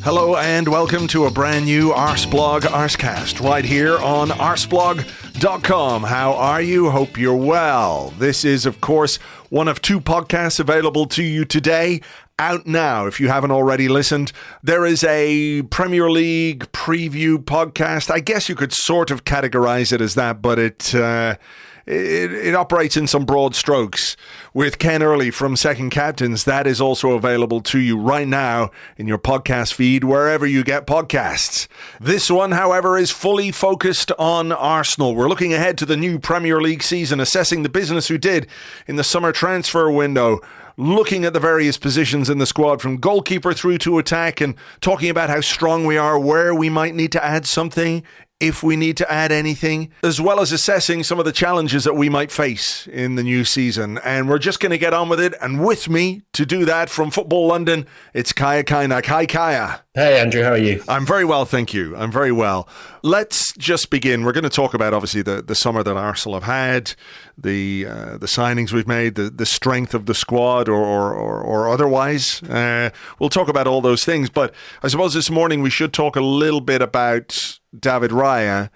Hello and welcome to a brand new Arseblog Arsecast right here on arseblog.com. How are you? Hope you're well. This is, of course, one of two podcasts available to you today. Out now, if you haven't already listened. There is a Premier League preview podcast. I guess you could sort of categorize it as that, but it operates in some broad strokes. With Ken Early from Second Captains, that is also available to you right now in your podcast feed, wherever you get podcasts. This one, however, is fully focused on Arsenal. We're looking ahead to the new Premier League season, assessing the business we did in the summer transfer window, looking at the various positions in the squad from goalkeeper through to attack and talking about how strong we are, where we might need to add something, if we need to add anything, as well as assessing some of the challenges that we might face in the new season. And we're just going to get on with it. And with me to do that from Football London, it's Kaynak. Hi, Kaya. Hey, Andrew, how are you? I'm very well, thank you. I'm very well. Let's just begin. We're going to talk about, obviously, the summer that Arsenal have had, the signings we've made, the strength of the squad or otherwise. We'll talk about all those things. But I suppose this morning we should talk a little bit about David Raya,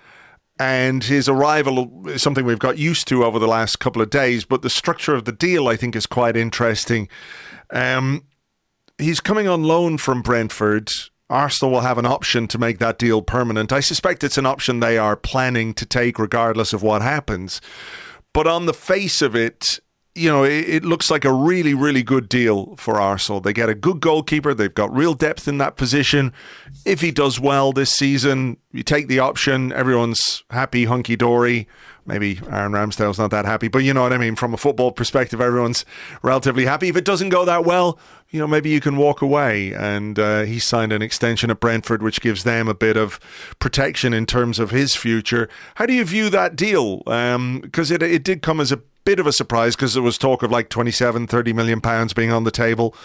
and his arrival is something we've got used to over the last couple of days, but the structure of the deal I think is quite interesting. He's coming on loan from Brentford. Arsenal will have an option to make that deal permanent. I suspect it's an option they are planning to take regardless of what happens. But on the face of it, you know, it looks like a really, really good deal for Arsenal. They get a good goalkeeper. They've got real depth in that position. If he does well this season, you take the option. Everyone's happy, hunky-dory. Maybe Aaron Ramsdale's not that happy, but you know what I mean. From a football perspective, everyone's relatively happy. If it doesn't go that well, you know, maybe you can walk away. And he signed an extension at Brentford, which gives them a bit of protection in terms of his future. How do you view that deal? Because it did come as a bit of a surprise, because there was talk of like 27-30 million pounds being on the table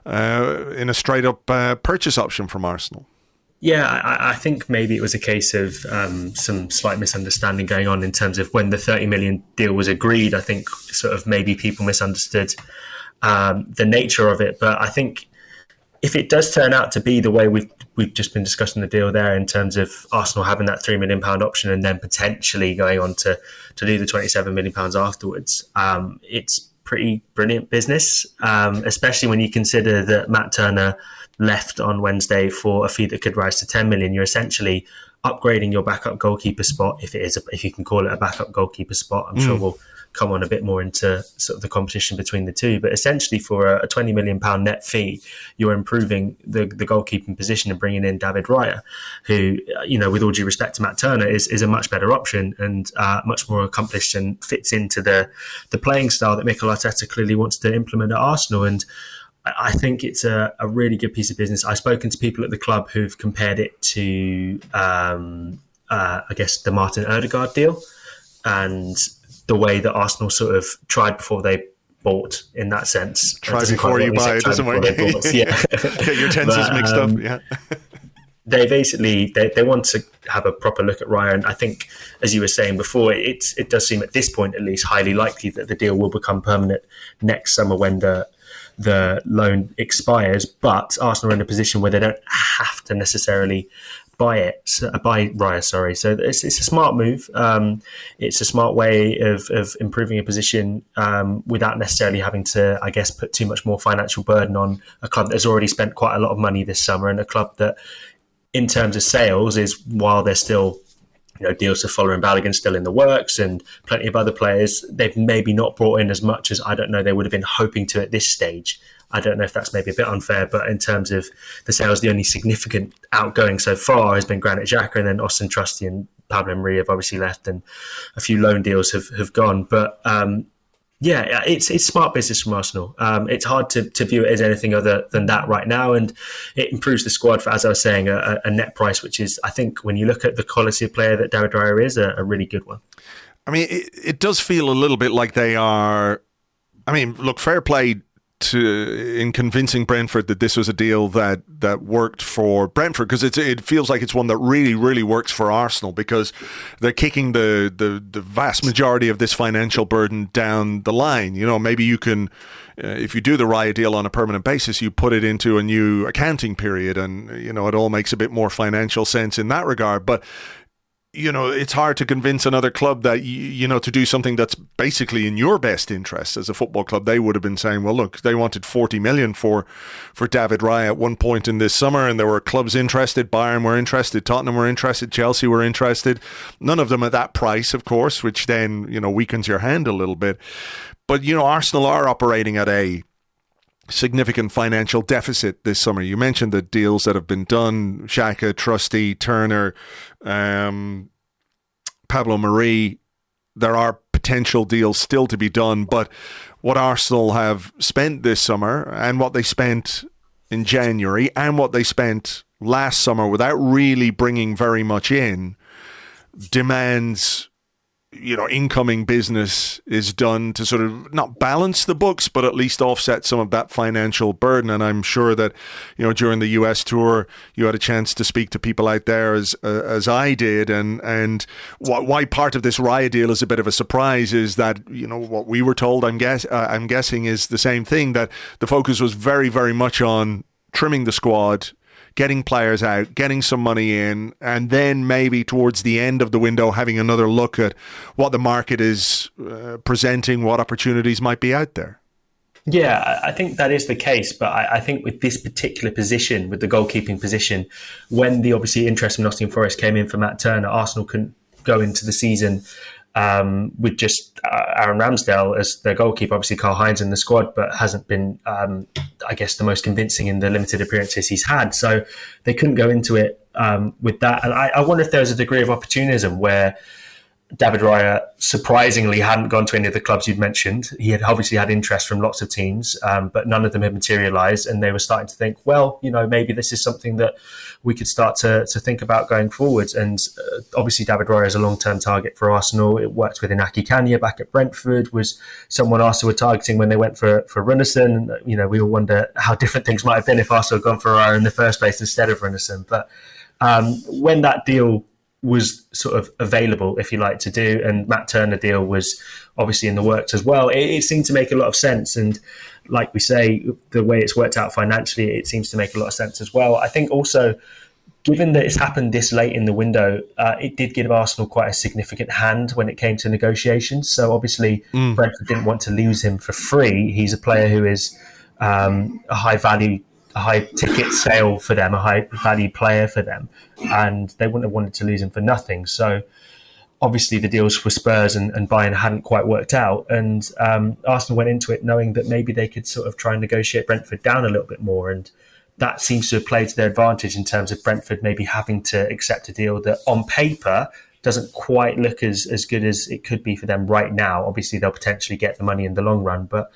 in a straight up purchase option from Arsenal. Yeah, I think maybe it was a case of some slight misunderstanding going on in terms of when the 30 million deal was agreed. I think sort of maybe people misunderstood the nature of it. But I think if it does turn out to be the way we've just been discussing the deal there, in terms of Arsenal having that £3 million option and then potentially going on to do the £27 million afterwards, it's pretty brilliant business, especially when you consider that Matt Turner left on Wednesday for a fee that could rise to 10 million. You're essentially upgrading your backup goalkeeper spot, if you can call it a backup goalkeeper spot. I'm sure we'll come on a bit more into sort of the competition between the two, but essentially for a £20 million net fee, you're improving the goalkeeping position and bringing in David Raya, who, you know, with all due respect to Matt Turner, is a much better option and much more accomplished and fits into the playing style that Mikel Arteta clearly wants to implement at Arsenal. And I think it's a really good piece of business. I've spoken to people at the club who've compared it to, I guess, the Martin Odegaard deal and the way that Arsenal sort of tried before they bought, in that sense. Try before you buy, it doesn't work. Yeah. Get your tenses mixed up. Yeah. They basically they want to have a proper look at Raya, and I think, as you were saying before, it does seem at this point at least highly likely that the deal will become permanent next summer when the loan expires. But Arsenal are in a position where they don't have to necessarily buy Raya. So it's a smart move. It's a smart way of improving a position without necessarily having to, I guess, put too much more financial burden on a club that has already spent quite a lot of money this summer, and a club that, in terms of sales, is, while there's still, you know, deals to Fuller and Balogun still in the works and plenty of other players, they've maybe not brought in as much as, I don't know, they would have been hoping to at this stage. I don't know if that's maybe a bit unfair, but in terms of the sales, the only significant outgoing so far has been Granit Xhaka, and then Austin Trusty and Pablo Marie have obviously left, and a few loan deals have gone. But yeah, it's smart business from Arsenal. It's hard to view it as anything other than that right now, and it improves the squad for, as I was saying, a net price, which is, I think, when you look at the quality of player that David Raya is, a really good one. I mean, it does feel a little bit like they are. I mean, look, fair play in convincing Brentford that this was a deal that worked for Brentford, because it feels like it's one that really, really works for Arsenal, because they're kicking the vast majority of this financial burden down the line. You know, maybe you can, if you do the Raya deal on a permanent basis, you put it into a new accounting period, and you know it all makes a bit more financial sense in that regard. But you know, it's hard to convince another club that, you know, to do something that's basically in your best interest as a football club. They would have been saying, well, look, they wanted 40 million for David Raya at one point in this summer, and there were clubs interested. Bayern were interested, Tottenham were interested, Chelsea were interested. None of them at that price, of course, which then, you know, weakens your hand a little bit. But, you know, Arsenal are operating at a significant financial deficit this summer. You mentioned the deals that have been done: Xhaka, Trusty, Turner, Pablo Marie. There are potential deals still to be done, but what Arsenal have spent this summer, and what they spent in January, and what they spent last summer without really bringing very much in, demands, you know, incoming business is done to sort of not balance the books, but at least offset some of that financial burden. And I'm sure that, you know, during the US tour, you had a chance to speak to people out there as I did. And why part of this Raya deal is a bit of a surprise is that, you know, what we were told, I'm guessing is the same thing, that the focus was very, very much on trimming the squad, getting players out, getting some money in, and then maybe towards the end of the window having another look at what the market is presenting, what opportunities might be out there. Yeah, I think that is the case. But I think with this particular position, with the goalkeeping position, when the obviously interest from Nottingham Forest came in for Matt Turner, Arsenal couldn't go into the season with just Aaron Ramsdale as their goalkeeper. Obviously, Karl Heinz in the squad, but hasn't been, I guess, the most convincing in the limited appearances he's had. So they couldn't go into it with that. And I wonder if there was a degree of opportunism where David Raya surprisingly hadn't gone to any of the clubs you'd mentioned. He had obviously had interest from lots of teams, but none of them had materialised. And they were starting to think, well, you know, maybe this is something that we could start to think about going forwards. And obviously David Raya is a long-term target for Arsenal. It worked with Inaki Kanya back at Brentford, was someone Arsenal were targeting when they went for Runnison. You know, we all wonder how different things might have been if Arsenal had gone for Raya in the first place instead of Runnison. But when that deal was sort of available, if you like, to do, and Matt Turner deal was obviously in the works as well, it seemed to make a lot of sense. And like we say, the way it's worked out financially, it seems to make a lot of sense as well. I think also, given that it's happened this late in the window, it did give Arsenal quite a significant hand when it came to negotiations. So obviously Brentford didn't want to lose him for free. He's a player who is a high value, a high ticket sale for them, a high value player for them, and they wouldn't have wanted to lose him for nothing. So obviously the deals for Spurs and Bayern hadn't quite worked out, and Arsenal went into it knowing that maybe they could sort of try and negotiate Brentford down a little bit more, and that seems to have played to their advantage in terms of Brentford maybe having to accept a deal that on paper doesn't quite look as good as it could be for them right now. Obviously they'll potentially get the money in the long run, but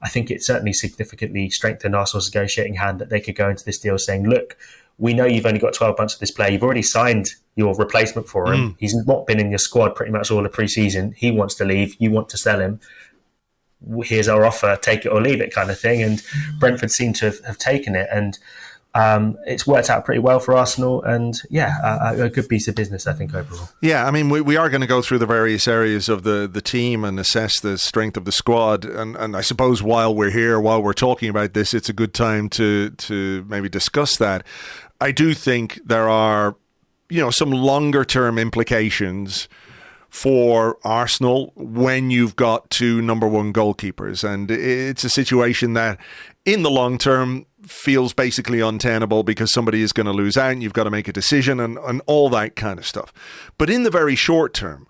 I think it certainly significantly strengthened Arsenal's negotiating hand that they could go into this deal saying, look, we know you've only got 12 months for this player. You've already signed your replacement for him. He's not been in your squad pretty much all of pre-season. He wants to leave. You want to sell him. Here's our offer. Take it or leave it kind of thing. And Brentford seem to have taken it. And it's worked out pretty well for Arsenal, and a good piece of business, I think, overall. Yeah, I mean, we are going to go through the various areas of the team and assess the strength of the squad, and I suppose while we're talking about this, it's a good time to maybe discuss that. I do think there are, you know, some longer term implications for Arsenal when you've got two number one goalkeepers, and it's a situation that in the long term feels basically untenable because somebody is going to lose out and you've got to make a decision and all that kind of stuff. But in the very short term,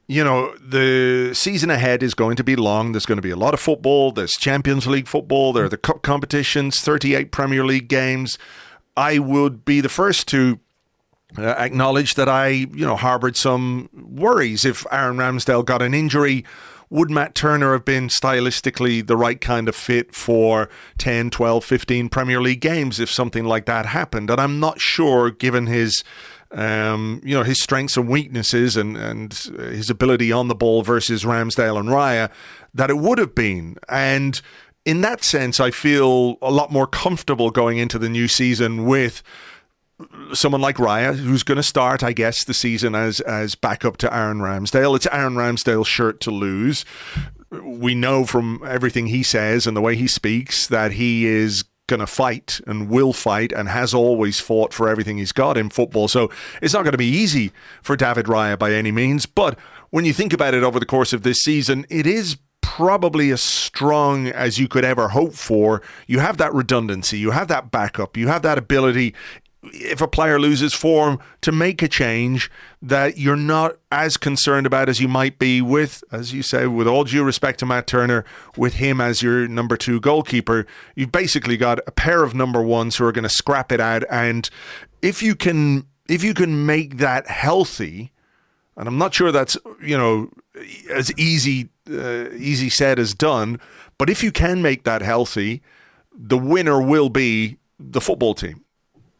you know, the season ahead is going to be long. There's going to be a lot of football. There's Champions League football. There are the cup competitions, 38 Premier League games. I would be the first to acknowledge that I, harboured some worries. If Aaron Ramsdale got an injury, would Matt Turner have been stylistically the right kind of fit for 10, 12, 15 Premier League games if something like that happened? And I'm not sure, given his his strengths and weaknesses and his ability on the ball versus Ramsdale and Raya, that it would have been. And in that sense, I feel a lot more comfortable going into the new season with someone like Raya, who's going to start, I guess, the season as backup to Aaron Ramsdale. It's Aaron Ramsdale's shirt to lose. We know from everything he says and the way he speaks that he is going to fight and will fight and has always fought for everything he's got in football. So it's not going to be easy for David Raya by any means. But when you think about it over the course of this season, it is probably as strong as you could ever hope for. You have that redundancy, you have that backup, you have that ability, if a player loses form, to make a change that you're not as concerned about as you might be with, as you say, with all due respect to Matt Turner, with him as your number 2 goalkeeper. You've basically got a pair of number ones who are going to scrap it out. And if you can make that healthy, and I'm not sure that's, as easy said as done, but if you can make that healthy, the winner will be the football team.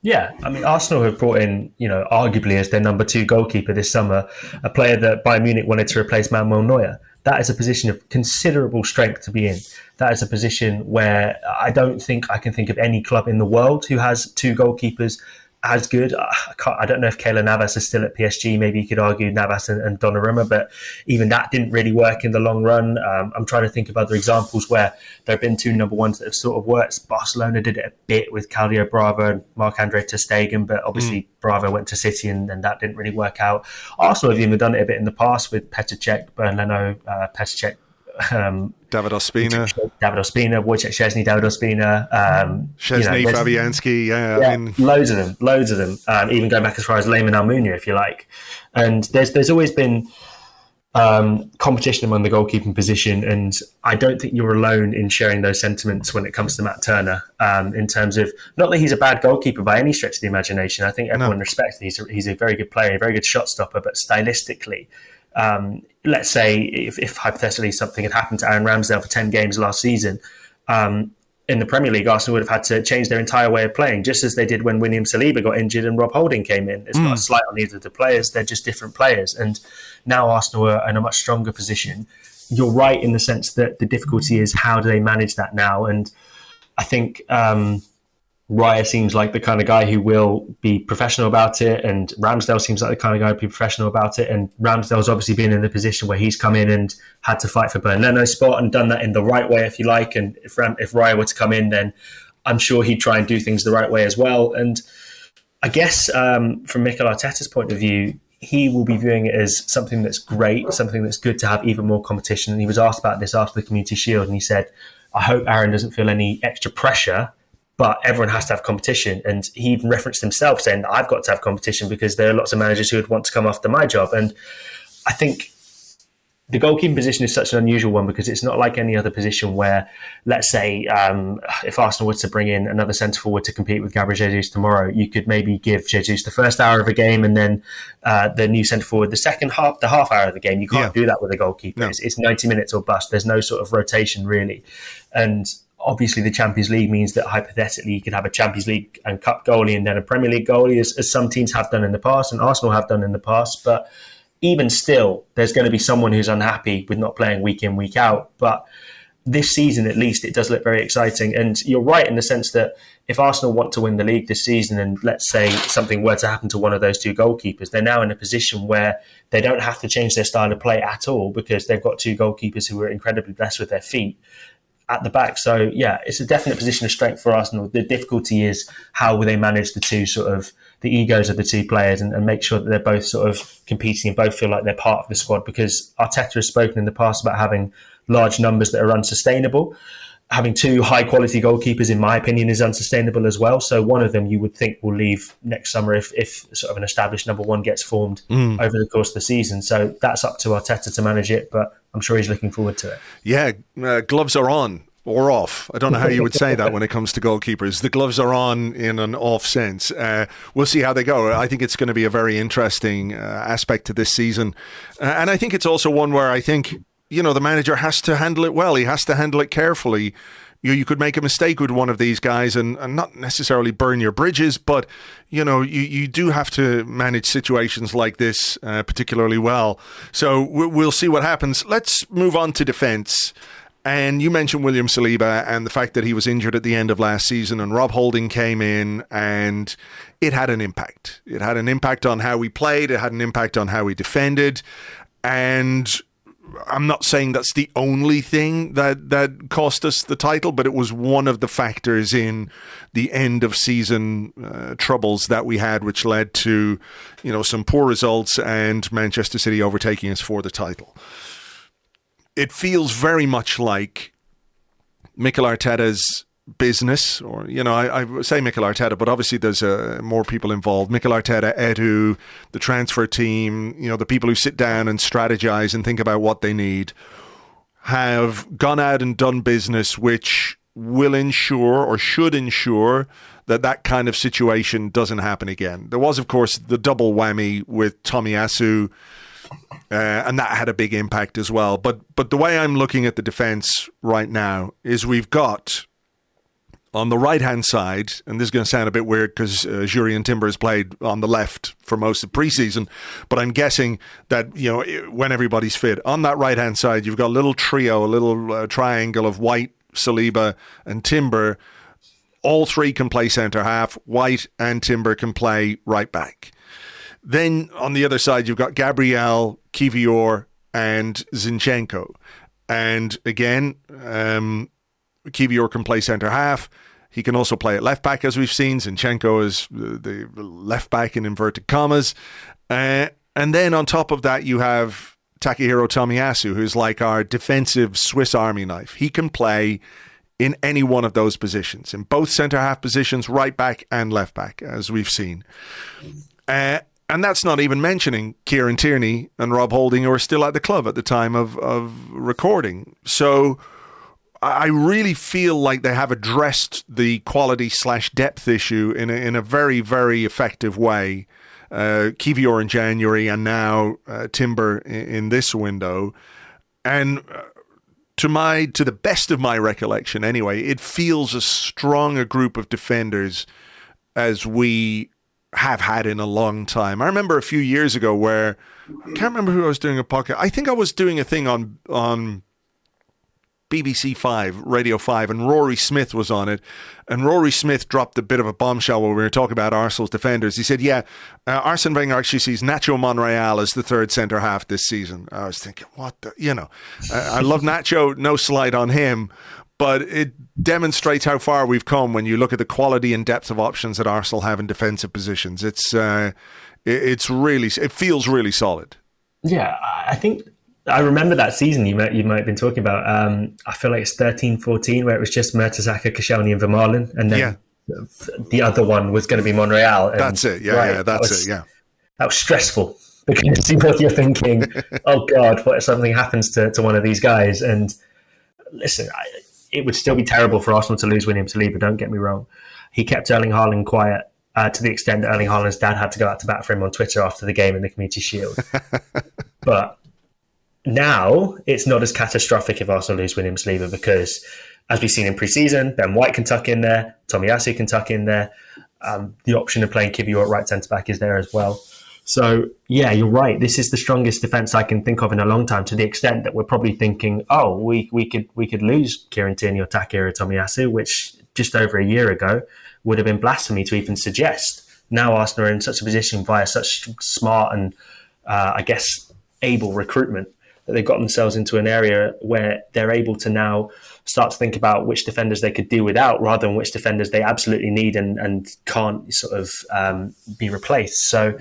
Yeah, I mean, Arsenal have brought in, arguably as their number 2 goalkeeper this summer, a player that Bayern Munich wanted to replace Manuel Neuer. That is a position of considerable strength to be in. That is a position where I don't think I can think of any club in the world who has 2 goalkeepers as good. I don't know if Keylor Navas is still at PSG. Maybe you could argue Navas and Donnarumma, but even that didn't really work in the long run. I'm trying to think of other examples where there have been 2 number ones that have sort of worked. Barcelona did it a bit with Claudio Bravo and Marc-Andre ter Stegen, but obviously Bravo went to City and that didn't really work out. Arsenal have even done it a bit in the past with Petr Cech, Bernd Leno, Petr Cech, David Ospina, Wojciech Szczesny, David Ospina, Szczesny, Fabianski, I mean, loads of them. Even going back as far as Layman Almunia, if you like. And there's always been competition among the goalkeeping position, and I don't think you're alone in sharing those sentiments when it comes to Matt Turner. In terms of, not that he's a bad goalkeeper by any stretch of the imagination. I think everyone respects that he's a very good player, a very good shot stopper, but stylistically. Let's say if hypothetically something had happened to Aaron Ramsdale for 10 games last season, in the Premier League, Arsenal would have had to change their entire way of playing, just as they did when William Saliba got injured and Rob Holding came in. It's not a slight on either of the players, they're just different players. And now Arsenal are in a much stronger position. You're right in the sense that the difficulty is how do they manage that now? And I think Raya seems like the kind of guy who will be professional about it, and Ramsdale seems like the kind of guy who will be professional about it. And Ramsdale's obviously been in the position where he's come in and had to fight for Bernd Leno's spot and done that in the right way, if you like. And if Raya were to come in, then I'm sure he'd try and do things the right way as well. And I guess from Mikel Arteta's point of view, he will be viewing it as something that's great, something that's good to have even more competition. And he was asked about this after the Community Shield, and he said, I hope Aaron doesn't feel any extra pressure, but everyone has to have competition. And he even referenced himself saying that I've got to have competition because there are lots of managers who would want to come after my job. And I think the goalkeeping position is such an unusual one because it's not like any other position where, let's say, if Arsenal were to bring in another centre-forward to compete with Gabriel Jesus tomorrow, you could maybe give Jesus the first hour of a game and then the new centre-forward the half hour of the game. You can't do that with a goalkeeper. No. It's 90 minutes or bust. There's no sort of rotation, really. And obviously, the Champions League means that hypothetically you could have a Champions League and Cup goalie and then a Premier League goalie, as some teams have done in the past and Arsenal have done in the past. But even still, there's going to be someone who's unhappy with not playing week in, week out. But this season, at least, it does look very exciting. And you're right in the sense that if Arsenal want to win the league this season and let's say something were to happen to one of those 2 goalkeepers, they're now in a position where they don't have to change their style of play at all because they've got 2 goalkeepers who are incredibly blessed with their feet at the back. So yeah, it's a definite position of strength for Arsenal. The difficulty is how will they manage the 2 sort of the egos of the 2 players and make sure that they're both sort of competing and both feel like they're part of the squad, because Arteta has spoken in the past about having large numbers that are unsustainable. Having 2 high quality goalkeepers, in my opinion, is unsustainable as well. So one of them you would think will leave next summer if sort of an established number 1 gets formed over the course of the season. So that's up to Arteta to manage it, but I'm sure he's looking forward to it. Yeah, gloves are on or off. I don't know how you would say that when it comes to goalkeepers. The gloves are on in an off sense. We'll see how they go. I think it's going to be a very interesting aspect to this season. And I think it's also one where I think, the manager has to handle it well. He has to handle it carefully. You could make a mistake with one of these guys and not necessarily burn your bridges, but, you do have to manage situations like this particularly well. So we'll see what happens. Let's move on to defence. And you mentioned William Saliba and the fact that he was injured at the end of last season, and Rob Holding came in, and it had an impact. It had an impact on how we played. It had an impact on how we defended. And I'm not saying that's the only thing that cost us the title, but it was one of the factors in the end of season troubles that we had, which led to, some poor results and Manchester City overtaking us for the title. It feels very much like Mikel Arteta's business, or, I say Mikel Arteta, but obviously there's more people involved. Mikel Arteta, Edu, the transfer team, the people who sit down and strategize and think about what they need, have gone out and done business which will ensure or should ensure that kind of situation doesn't happen again. There was, of course, the double whammy with Tomiyasu, and that had a big impact as well. But the way I'm looking at the defense right now is we've got, on the right-hand side, and this is going to sound a bit weird because Jurrien Timber has played on the left for most of preseason, but I'm guessing that, when everybody's fit, on that right-hand side, you've got a little trio, a little triangle of White, Saliba, and Timber. All three can play centre-half. White and Timber can play right-back. Then on the other side, you've got Gabriel, Kivior, and Zinchenko. And again, Kivior can play centre-half. He can also play at left-back, as we've seen. Zinchenko is the left-back in inverted commas. And then on top of that, you have Takahiro Tomiyasu, who's like our defensive Swiss Army knife. He can play in any one of those positions, in both centre-half positions, right-back and left-back, as we've seen. And that's not even mentioning Kieran Tierney and Rob Holding, who are still at the club at the time of recording. So I really feel like they have addressed the quality/depth issue in a very, very effective way. Kivior in January, and now Timber in this window. And to the best of my recollection anyway, it feels as strong a group of defenders as we have had in a long time. I remember a few years ago where, I can't remember who I was doing a podcast. I think I was doing a thing on BBC 5, Radio 5, and Rory Smith was on it. And Rory Smith dropped a bit of a bombshell when we were talking about Arsenal's defenders. He said, Arsene Wenger actually sees Nacho Monreal as the third centre-half this season. I was thinking, what the, I love Nacho, no slight on him, but it demonstrates how far we've come when you look at the quality and depth of options that Arsenal have in defensive positions. It feels really solid. Yeah, I think I remember that season you might have been talking about. I feel like it's 13-14 where it was just Mertesacker, Koscielny and Vermaelen, and then the other one was going to be Monreal. And that's it. That was stressful because what you're thinking, oh God, what if something happens to one of these guys? And listen, it would still be terrible for Arsenal to lose William Saliba, don't get me wrong. He kept Erling Haaland quiet to the extent that Erling Haaland's dad had to go out to bat for him on Twitter after the game in the Community Shield. But now it's not as catastrophic if Arsenal lose William Saliba because, as we've seen in pre-season, Ben White can tuck in there, Tomiyasu can tuck in there. The option of playing Kivior at right centre-back is there as well. So, yeah, you're right. This is the strongest defence I can think of in a long time, to the extent that we're probably thinking, we could lose Kieran Tierney or Takahiro Tomiyasu, which just over a year ago would have been blasphemy to even suggest. Now Arsenal are in such a position via such smart and, able recruitment that they've got themselves into an area where they're able to now start to think about which defenders they could do without rather than which defenders they absolutely need and can't sort of be replaced. So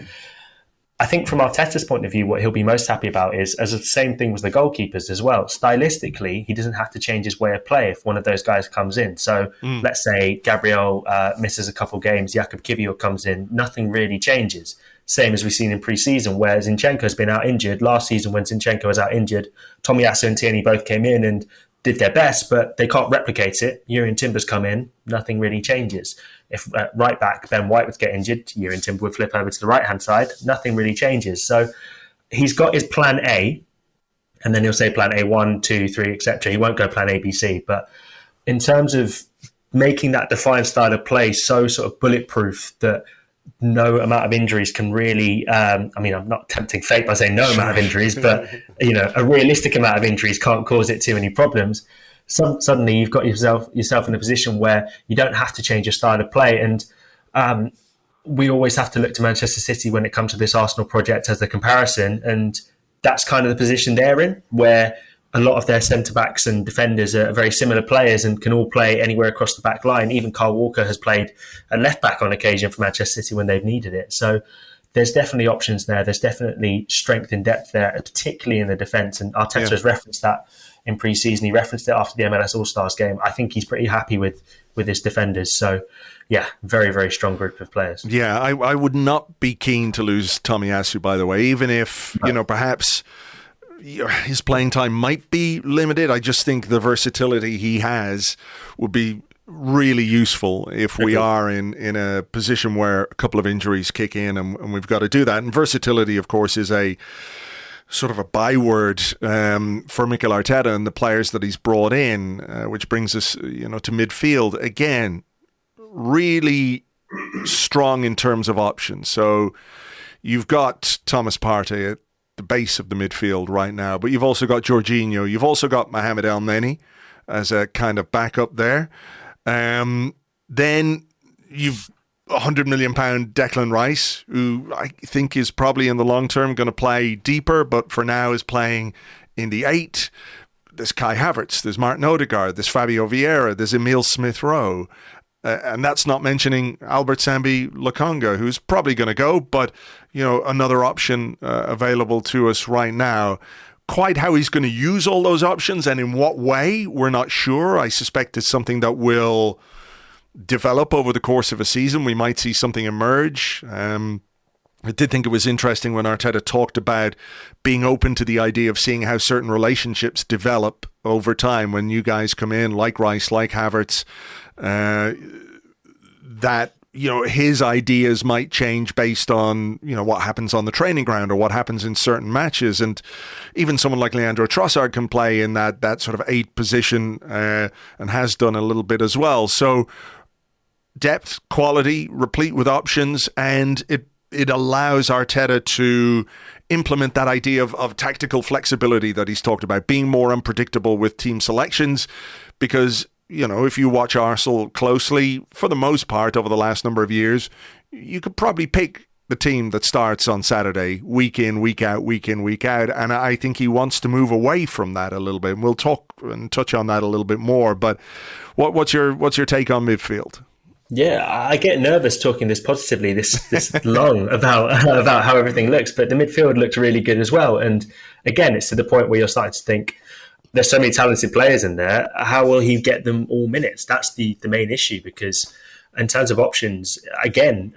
I think from Arteta's point of view, what he'll be most happy about is, as the same thing with the goalkeepers as well, stylistically, he doesn't have to change his way of play if one of those guys comes in. So let's say Gabriel misses a couple games, Jakub Kivior comes in, nothing really changes. Same as we've seen in pre-season, where Zinchenko's been out injured. Last season when Zinchenko was out injured, Tomiyasu and Tierney both came in and did their best, but they can't replicate it. Jurrien Timber's come in, nothing really changes. If right back Ben White would get injured, Jurrien Timber would flip over to the right-hand side, nothing really changes. So he's got his plan A, and then he'll say plan A, 1, 2, 3, etc. He won't go plan A, B, C. But in terms of making that defined style of play so sort of bulletproof that no amount of injuries can really, I'm not tempting fate by saying no amount of injuries, but a realistic amount of injuries can't cause it too many problems. suddenly you've got yourself in a position where you don't have to change your style of play. And we always have to look to Manchester City when it comes to this Arsenal project as the comparison. And that's kind of the position they're in, where a lot of their centre-backs and defenders are very similar players and can all play anywhere across the back line. Even Kyle Walker has played a left-back on occasion for Manchester City when they've needed it. So there's definitely options there. There's definitely strength in depth there, particularly in the defence. And Arteta has referenced that in pre-season. He referenced it after the MLS All-Stars game. I think he's pretty happy with his defenders. So, yeah, very, very strong group of players. Yeah, I would not be keen to lose Tomiyasu, by the way, even if, perhaps his playing time might be limited. I just think the versatility he has would be really useful if we are in a position where a couple of injuries kick in and we've got to do that. And versatility, of course, is a sort of a byword for Mikel Arteta and the players that he's brought in, which brings us, to midfield. Again, really strong in terms of options. So you've got Thomas Partey at the base of the midfield right now, but you've also got Jorginho. You've also got Mohamed Elneny as a kind of backup there. Then you've £100 million Declan Rice, who I think is probably in the long term going to play deeper, but for now is playing in the 8. There's Kai Havertz, there's Martin Odegaard, there's Fabio Vieira, there's Emile Smith-Rowe. And that's not mentioning Albert Sambi Lokonga, who's probably going to go, but another option available to us right now. Quite how he's going to use all those options and in what way, we're not sure. I suspect it's something that will develop over the course of a season. We might see something emerge. I did think it was interesting when Arteta talked about being open to the idea of seeing how certain relationships develop over time when new guys come in, like Rice, like Havertz, that his ideas might change based on what happens on the training ground or what happens in certain matches. And even someone like Leandro Trossard can play in that sort of 8 position and has done a little bit as well. So depth, quality, replete with options, and it allows Arteta to implement that idea of tactical flexibility that he's talked about, being more unpredictable with team selections, because if you watch Arsenal closely, for the most part over the last number of years, you could probably pick the team that starts on Saturday, week in, week out, week in, week out. And I think he wants to move away from that a little bit. And we'll talk and touch on that a little bit more. But what's your take on midfield? Yeah, I get nervous talking this positively this long about how everything looks, but the midfield looks really good as well. And again, it's to the point where you're starting to think, there's so many talented players in there. How will he get them all minutes? That's the main issue, because in terms of options, again,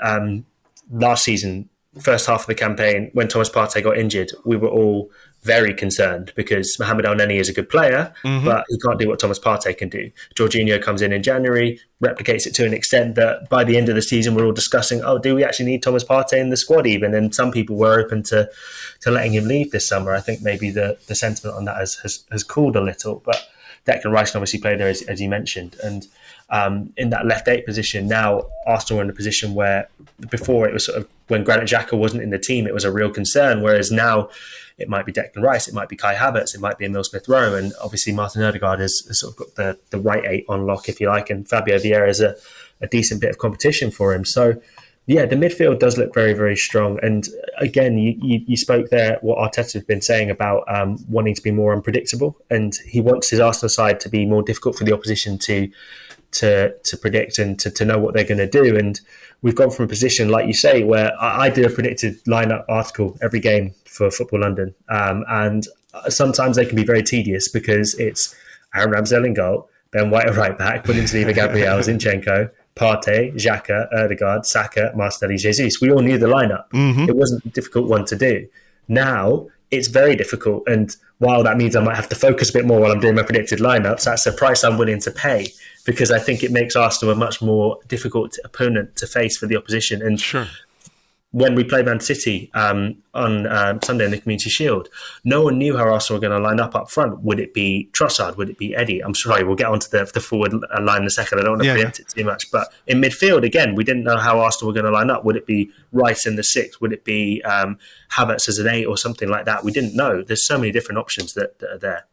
last season, first half of the campaign, when Thomas Partey got injured, we were all very concerned because Mohamed Elneny is a good player, but he can't do what Thomas Partey can do. Jorginho comes in January, replicates it to an extent that by the end of the season, we're all discussing, do we actually need Thomas Partey in the squad even? And some people were open to letting him leave this summer. I think maybe the sentiment on that has cooled a little, but Declan Rice obviously played there, as you mentioned. And in that left 8 position, now Arsenal are in a position where before it was sort of, when Granit Xhaka wasn't in the team, it was a real concern, whereas now it might be Declan Rice, it might be Kai Havertz, it might be Emile Smith-Rowe, and obviously Martin Odegaard has sort of got the right 8 on lock, if you like, and Fabio Vieira is a decent bit of competition for him. So, yeah, the midfield does look very, very strong. And again, you spoke there what Arteta has been saying about wanting to be more unpredictable, and he wants his Arsenal side to be more difficult for the opposition to predict and to know what they're going to do. And we've gone from a position, like you say, where I do a predicted lineup article every game for Football London. And sometimes they can be very tedious because it's Aaron Ramsdale in goal, Ben White at right back, William Saliba, Gabriel, Zinchenko, Partey, Xhaka, Odegaard, Saka, Martinelli, Jesus. We all knew the lineup. It wasn't a difficult one to do. Now it's very difficult. And while that means I might have to focus a bit more while I'm doing my predicted lineups, that's a price I'm willing to pay, because I think it makes Arsenal a much more difficult opponent to face for the opposition. And sure, when we played Man City on Sunday in the Community Shield, no one knew how Arsenal were going to line up front. Would it be Trossard? Would it be Eddie? I'm sorry, we'll get onto the forward line in a second. I don't want to preempt it too much. But in midfield, again, we didn't know how Arsenal were going to line up. Would it be Rice in the 6? Would it be Havertz as an 8 or something like that? We didn't know. There's so many different options that are there.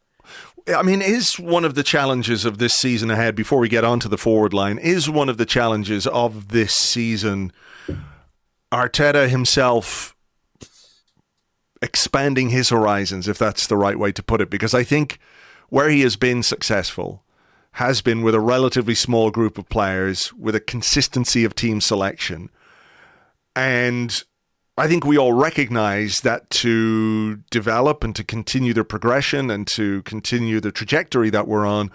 I mean, is one of the challenges of this season ahead, before we get onto the forward line, is one of the challenges of this season Arteta himself expanding his horizons, if that's the right way to put it? Because I think where he has been successful has been with a relatively small group of players, with a consistency of team selection. And I think we all recognize that to develop and to continue the progression and to continue the trajectory that we're on,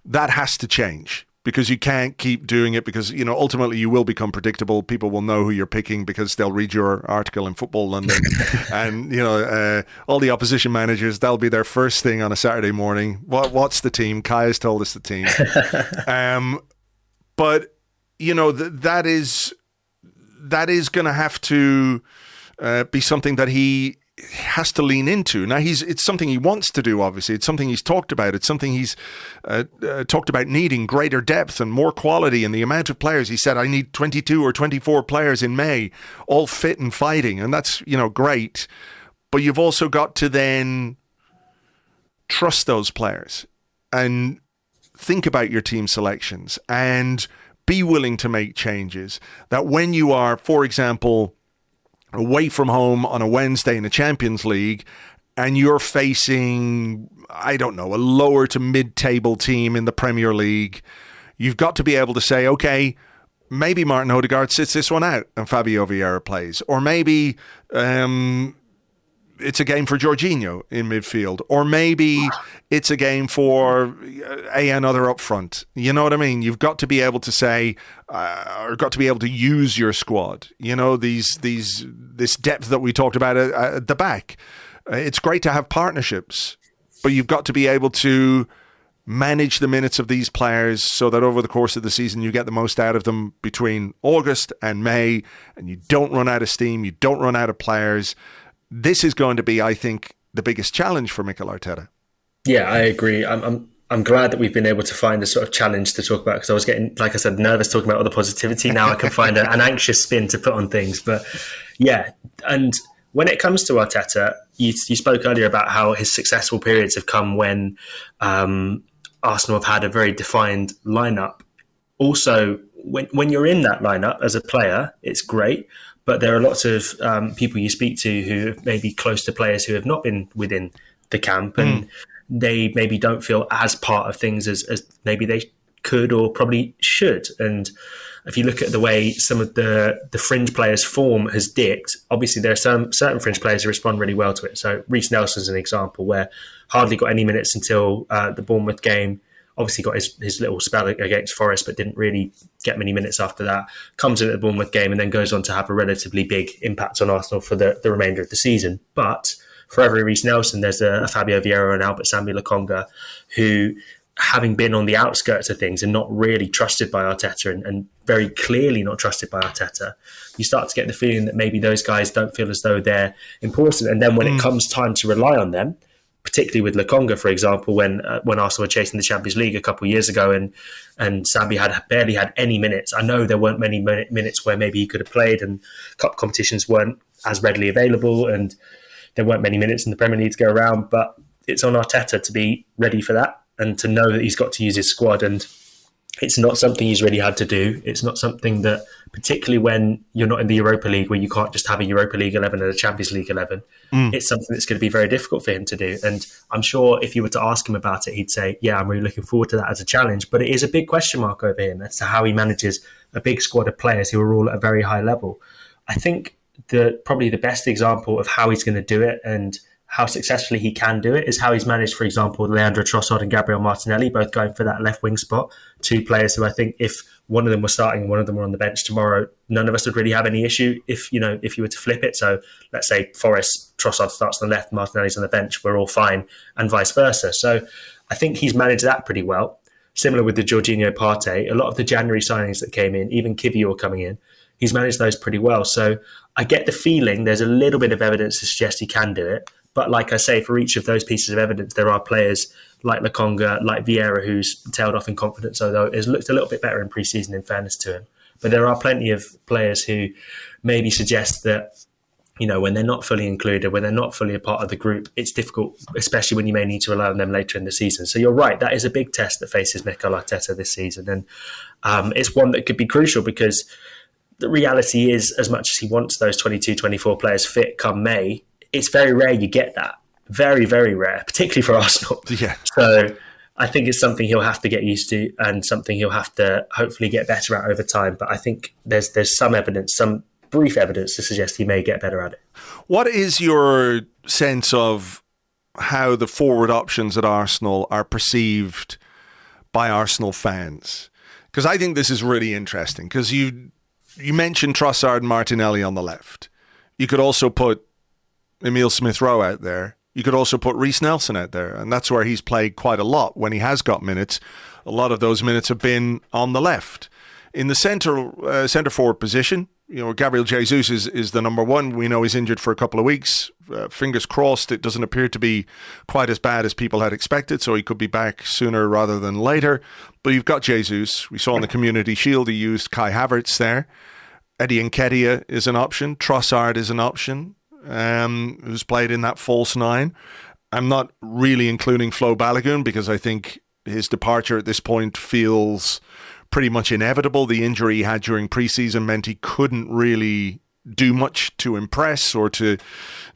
that has to change, because you can't keep doing it, because, you know, ultimately you will become predictable. People will know who you're picking because they'll read your article in Football London. And, you know, all the opposition managers, that'll be their first thing on a Saturday morning. What's the team? Kai has told us the team. But, you know, that is going to have to be something that he has to lean into. Now, it's something he wants to do, obviously. It's something he's talked about. It's something he's talked about needing greater depth and more quality in the amount of players. He said, I need 22 or 24 players in May, all fit and fighting. And that's, you know, great. But you've also got to then trust those players and think about your team selections and be willing to make changes. That when you are, for example, away from home on a Wednesday in the Champions League and you're facing, I don't know, a lower to mid-table team in the Premier League, you've got to be able to say, okay, maybe Martin Odegaard sits this one out and Fabio Vieira plays. Or maybe it's a game for Jorginho in midfield. Or maybe it's a game for another up front. You know what I mean? You've got to be able to say, or got to be able to use your squad. You know, this depth that we talked about at the back. It's great to have partnerships, but you've got to be able to manage the minutes of these players so that over the course of the season you get the most out of them between August and May, and you don't run out of steam, you don't run out of players. This is going to be, I think, the biggest challenge for Mikel Arteta. Yeah, I agree. I'm glad that we've been able to find a sort of challenge to talk about, because I was getting, like I said, nervous talking about all the positivity. Now I can find an anxious spin to put on things. But yeah, and when it comes to Arteta, you spoke earlier about how his successful periods have come when Arsenal have had a very defined lineup. Also, when you're in that lineup as a player, it's great. But there are lots of people you speak to who may be close to players who have not been within the camp, and they maybe don't feel as part of things as maybe they could or probably should. And if you look at the way some of the fringe players' form has dipped, obviously there are some certain fringe players who respond really well to it. So Reece Nelson's an example, where hardly got any minutes until the Bournemouth game. Obviously got his little spell against Forest, but didn't really get many minutes after that. Comes in at the Bournemouth game and then goes on to have a relatively big impact on Arsenal for the remainder of the season. But for every Reece Nelson, there's a Fabio Vieira and Albert Sambi Lokonga who, having been on the outskirts of things and not really trusted by Arteta and very clearly not trusted by Arteta, you start to get the feeling that maybe those guys don't feel as though they're important. And then when it comes time to rely on them, particularly with Lokonga, for example, when Arsenal were chasing the Champions League a couple of years ago and Sambi had barely had any minutes. I know there weren't many minutes where maybe he could have played, and cup competitions weren't as readily available, and there weren't many minutes in the Premier League to go around, but it's on Arteta to be ready for that and to know that he's got to use his squad. And it's not something he's really had to do. It's not something that, particularly when you're not in the Europa League, where you can't just have a Europa League 11 and a Champions League 11, it's something that's going to be very difficult for him to do. And I'm sure if you were to ask him about it, he'd say, yeah, I'm really looking forward to that as a challenge. But it is a big question mark over him as to how he manages a big squad of players who are all at a very high level. I think probably the best example of how he's going to do it and how successfully he can do it is how he's managed, for example, Leandro Trossard and Gabriel Martinelli, both going for that left wing spot. Two players who I think if one of them was starting and one of them were on the bench tomorrow, none of us would really have any issue if you were to flip it. So let's say Forest, Trossard starts on the left, Martinelli's on the bench, we're all fine, and vice versa. So I think he's managed that pretty well. Similar with the Jorginho Partey, a lot of the January signings that came in, even Kivior coming in, he's managed those pretty well. So I get the feeling there's a little bit of evidence to suggest he can do it. But like I say, for each of those pieces of evidence, there are players like Lokonga, like Vieira, who's tailed off in confidence, although has looked a little bit better in pre-season, in fairness to him. But there are plenty of players who maybe suggest that, when they're not fully included, when they're not fully a part of the group, it's difficult, especially when you may need to rely on them later in the season. So you're right, that is a big test that faces Mikel Arteta this season. And it's one that could be crucial because the reality is, as much as he wants those 22, 24 players fit come May, it's very rare you get that. Very, very rare, particularly for Arsenal. Yeah. So I think it's something he'll have to get used to and something he'll have to hopefully get better at over time. But I think there's some evidence, some brief evidence to suggest he may get better at it. What is your sense of how the forward options at Arsenal are perceived by Arsenal fans? Because I think this is really interesting, because you mentioned Trossard and Martinelli on the left. You could also put Emile Smith-Rowe out there. You could also put Reece Nelson out there, and that's where he's played quite a lot when he has got minutes. A lot of those minutes have been on the left. In the centre forward position, Gabriel Jesus is the number one. We know he's injured for a couple of weeks. Fingers crossed, it doesn't appear to be quite as bad as people had expected, so he could be back sooner rather than later. But you've got Jesus. We saw in the Community Shield he used Kai Havertz there. Eddie Nketiah is an option. Trossard is an option, who's played in that false nine. I'm not really including Flo Balogun because I think his departure at this point feels pretty much inevitable. The injury he had during preseason meant he couldn't really do much to impress or to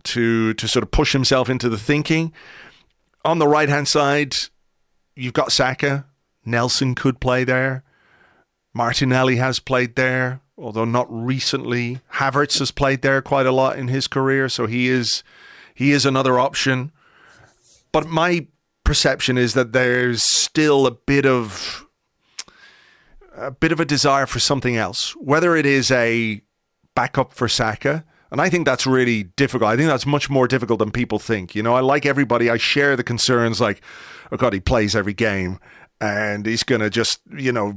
sort of push himself into the thinking. On the right-hand side, you've got Saka. Nelson could play there. Martinelli has played there, although not recently. Havertz has played there quite a lot in his career, so he is another option. But my perception is that there's still a bit of a desire for something else, whether it is a backup for Saka. And I think that's really difficult. I think that's much more difficult than people think. I like everybody. I share the concerns like, oh God, he plays every game and he's going to just,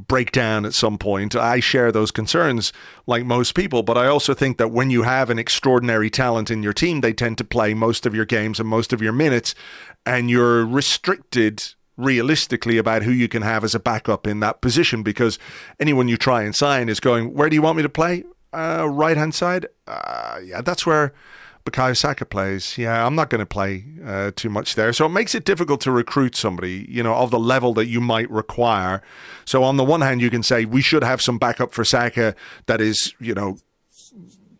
break down at some point. I share those concerns like most people. But I also think that when you have an extraordinary talent in your team, they tend to play most of your games and most of your minutes, and you're restricted realistically about who you can have as a backup in that position, because anyone you try and sign is going, where do you want me to play? Right-hand side? Yeah, that's where Bukayo Saka plays. Yeah, I'm not going to play too much there. So it makes it difficult to recruit somebody, of the level that you might require. So on the one hand, you can say we should have some backup for Saka that is,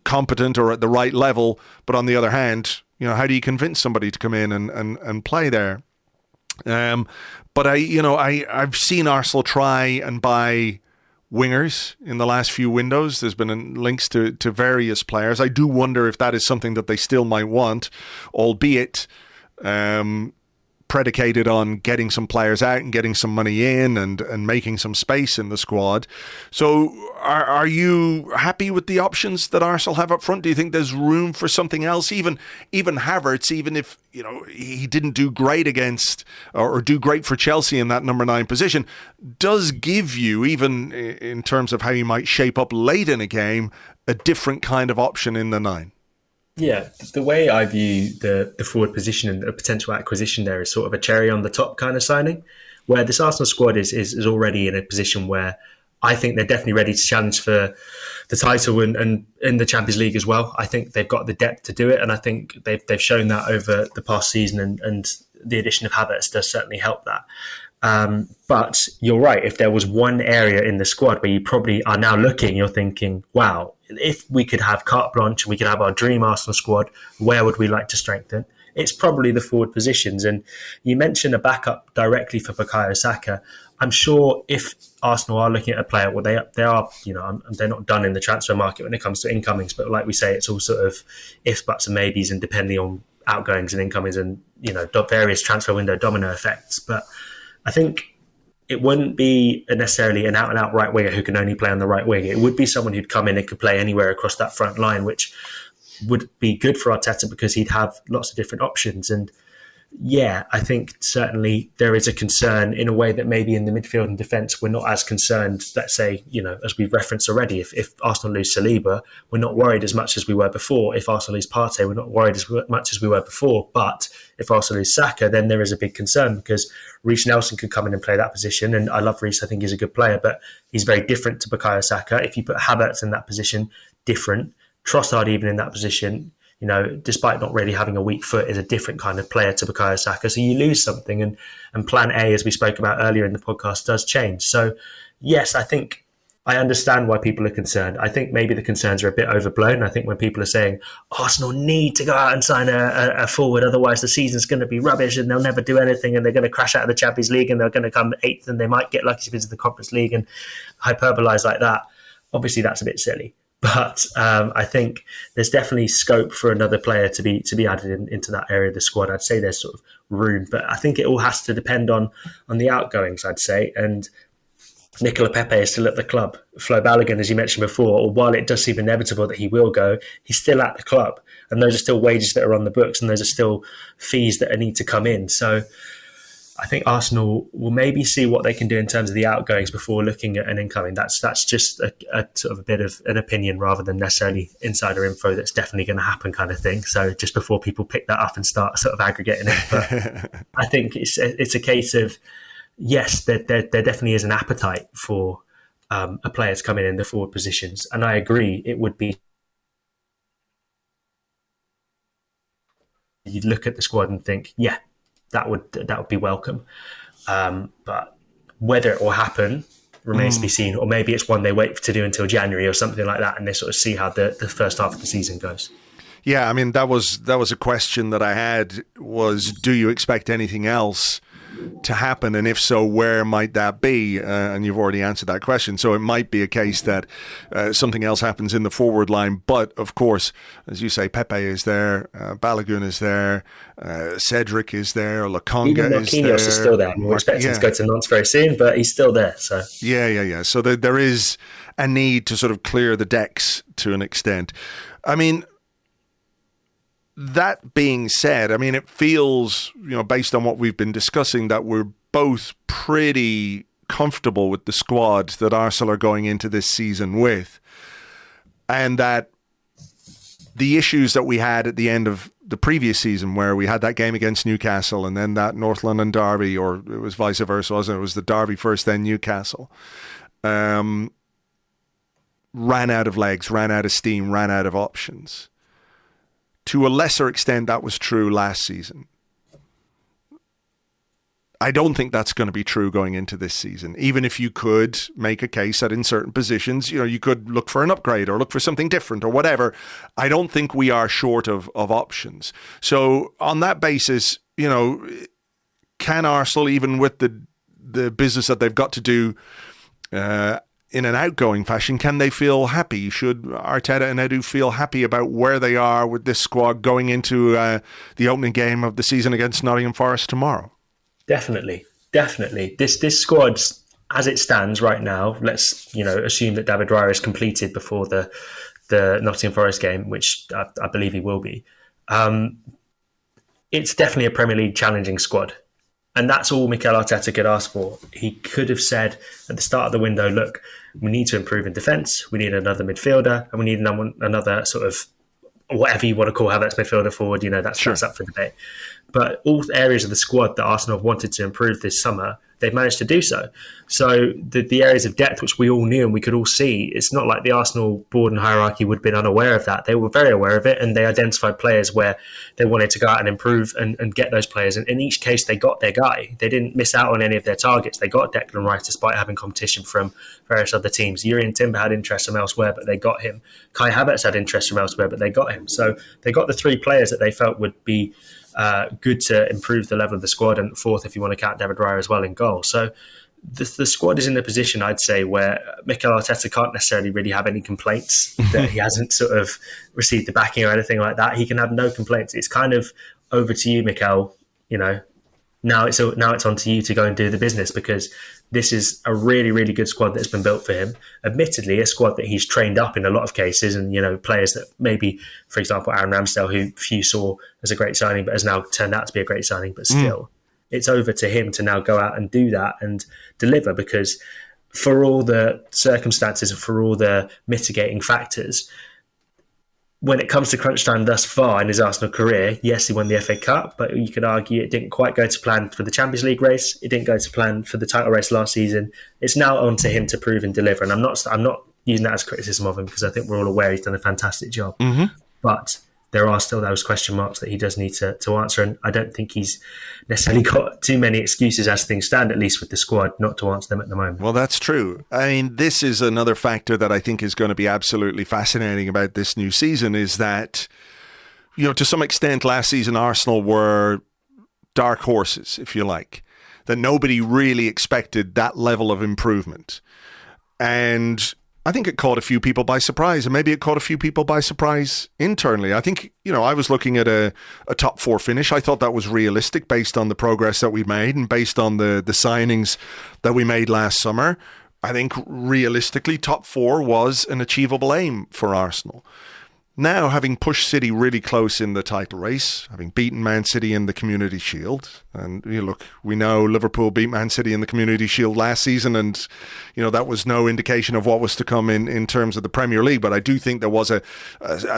competent or at the right level. But on the other hand, how do you convince somebody to come in and play there? But I've seen Arsenal try and buy wingers in the last few windows. There's been links to various players. I do wonder if that is something that they still might want, albeit predicated on getting some players out and getting some money in and making some space in the squad. So are you happy with the options that Arsenal have up front? Do you think there's room for something else? Even Havertz, even if he didn't do great against or do great for Chelsea in that number 9 position, does give you, even in terms of how you might shape up late in a game, a different kind of option in the 9. Yeah, the way I view the forward position and the potential acquisition there is sort of a cherry on the top kind of signing, where this Arsenal squad is already in a position where I think they're definitely ready to challenge for the title and in the Champions League as well. I think they've got the depth to do it, and I think they've shown that over the past season, and the addition of Havertz does certainly help that. But you're right, if there was one area in the squad where you probably are now looking, you're thinking, wow, if we could have carte blanche, we could have our dream Arsenal squad, where would we like to strengthen? It's probably the forward positions. And you mentioned a backup directly for Bukayo Saka. I'm sure if Arsenal are looking at a player, well, they are, they're not done in the transfer market when it comes to incomings, but like we say, it's all sort of ifs, buts and maybes, and depending on outgoings and incomings and, various transfer window domino effects. But I think it wouldn't be necessarily an out-and-out right winger who can only play on the right wing. It would be someone who'd come in and could play anywhere across that front line, which would be good for Arteta because he'd have lots of different options. And yeah, I think certainly there is a concern in a way that maybe in the midfield and defence we're not as concerned. Let's say, as we've referenced already, if Arsenal lose Saliba, we're not worried as much as we were before. If Arsenal lose Partey, we're not worried as much as we were before. But if Arsenal lose Saka, then there is a big concern because Reece Nelson could come in and play that position. And I love Reece, I think he's a good player, but he's very different to Bukayo Saka. If you put Havertz in that position, different. Trossard even in that position, despite not really having a weak foot, is a different kind of player to Bukayo Saka. So you lose something, and plan A, as we spoke about earlier in the podcast, does change. So yes, I think I understand why people are concerned. I think maybe the concerns are a bit overblown. I think when people are saying Arsenal need to go out and sign a forward, otherwise the season's going to be rubbish and they'll never do anything and they're going to crash out of the Champions League and they're going to come 8th and they might get lucky to visit the Conference League and hyperbolize like that. Obviously, that's a bit silly. But I think there's definitely scope for another player to be added into that area of the squad. I'd say there's sort of room, but I think it all has to depend on the outgoings, I'd say. And Nicola Pepe is still at the club. Flo Balogun, as you mentioned before, while it does seem inevitable that he will go, he's still at the club. And those are still wages that are on the books and those are still fees that need to come in. So I think Arsenal will maybe see what they can do in terms of the outgoings before looking at an incoming. That's just a sort of a bit of an opinion rather than necessarily insider info that's definitely going to happen kind of thing. So just before people pick that up and start sort of aggregating it. But I think it's a case of, yes, there definitely is an appetite for a player to come in the forward positions. And I agree, it would be... You'd look at the squad and think, yeah, that would be welcome. But whether it will happen remains to be seen. Or maybe it's one they wait to do until January or something like that and they sort of see how the first half of the season goes. Yeah, I mean, that was a question that I had was, do you expect anything else to happen, and if so, where might that be? And you've already answered that question. So it might be a case that something else happens in the forward line, but of course, as you say, Pepe is there, Balogun is there, Cedric is there, Lokonga is there. Marquinhos is still there. We're expecting him to go to Nantes very soon, but he's still there. So yeah. So there is a need to sort of clear the decks to an extent. I mean, that being said, I mean, it feels, based on what we've been discussing, that we're both pretty comfortable with the squad that Arsenal are going into this season with. And that the issues that we had at the end of the previous season, where we had that game against Newcastle and then that North London derby, or it was vice versa, wasn't it? It was the derby first, then Newcastle. Ran out of legs, ran out of steam, ran out of options. To a lesser extent, that was true last season. I don't think that's going to be true going into this season. Even if you could make a case that in certain positions, you could look for an upgrade or look for something different or whatever. I don't think we are short of options. So on that basis, can Arsenal, even with the business that they've got to do in an outgoing fashion, can they feel happy? Should Arteta and Edu feel happy about where they are with this squad going into the opening game of the season against Nottingham Forest tomorrow? Definitely. This squad, as it stands right now, let's assume that David Raya is completed before the Nottingham Forest game, which I believe he will be. It's definitely a Premier League challenging squad. And that's all Mikel Arteta could ask for. He could have said at the start of the window, look, we need to improve in defence, we need another midfielder, and we need another sort of, whatever you want to call Havertz midfielder forward, that's up for debate. But all areas of the squad that Arsenal have wanted to improve this summer, they've managed to do so. So the areas of depth, which we all knew and we could all see, it's not like the Arsenal board and hierarchy would have been unaware of that. They were very aware of it, and they identified players where they wanted to go out and improve and get those players. And in each case, they got their guy. They didn't miss out on any of their targets. They got Declan Rice despite having competition from various other teams. Jurrien Timber had interest from elsewhere, but they got him. Kai Havertz had interest from elsewhere, but they got him. So they got the three players that they felt would be good to improve the level of the squad, and fourth, if you want to count David Raya as well, in goal. So the squad is in a position, I'd say, where Mikel Arteta can't necessarily really have any complaints that he hasn't sort of received the backing or anything like that. He can have no complaints. It's kind of over to you, Mikel. Now it's on to you to go and do the business, because this is a really, really good squad that's been built for him. Admittedly, a squad that he's trained up in a lot of cases, and players that maybe, for example, Aaron Ramsdale, who few saw as a great signing, but has now turned out to be a great signing. But still, it's over to him to now go out and do that and deliver, because for all the circumstances and for all the mitigating factors, when it comes to crunch time thus far in his Arsenal career, yes, he won the FA Cup, but you could argue it didn't quite go to plan for the Champions League race. It didn't go to plan for the title race last season. It's now on to him to prove and deliver. And I'm not using that as criticism of him, because I think we're all aware he's done a fantastic job. Mm-hmm. But there are still those question marks that he does need to answer. And I don't think he's necessarily got too many excuses as things stand, at least with the squad, not to answer them at the moment. Well, that's true. I mean, this is another factor that I think is going to be absolutely fascinating about this new season, is that, to some extent last season Arsenal were dark horses, if you like, that nobody really expected that level of improvement. And I think it caught a few people by surprise, and maybe it caught a few people by surprise internally. I think, I was looking at a top 4 finish. I thought that was realistic based on the progress that we made and based on the signings that we made last summer. I think realistically, top 4 was an achievable aim for Arsenal. Now, having pushed City really close in the title race, having beaten Man City in the Community Shield, and we know Liverpool beat Man City in the Community Shield last season, and that was no indication of what was to come in terms of the Premier League. But I do think there was a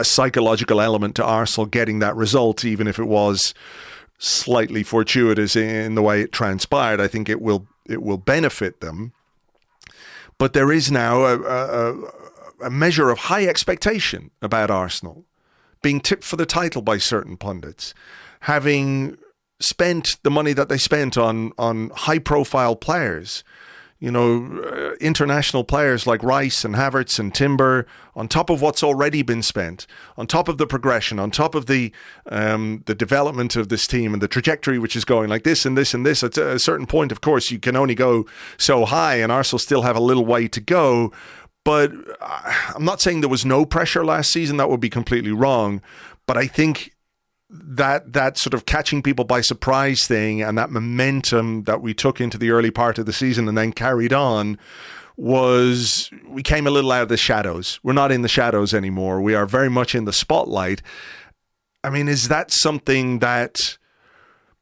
psychological element to Arsenal getting that result, even if it was slightly fortuitous in the way it transpired. I think it will benefit them. But there is now a measure of high expectation about Arsenal, being tipped for the title by certain pundits, having spent the money that they spent on high-profile players, international players like Rice and Havertz and Timber, on top of what's already been spent, on top of the progression, on top of the development of this team and the trajectory which is going like this and this and this. At a certain point, of course, you can only go so high, and Arsenal still have a little way to go. But I'm not saying there was no pressure last season. That would be completely wrong. But I think that sort of catching people by surprise thing and that momentum that we took into the early part of the season and then carried on we came a little out of the shadows. We're not in the shadows anymore. We are very much in the spotlight. I mean, is that something that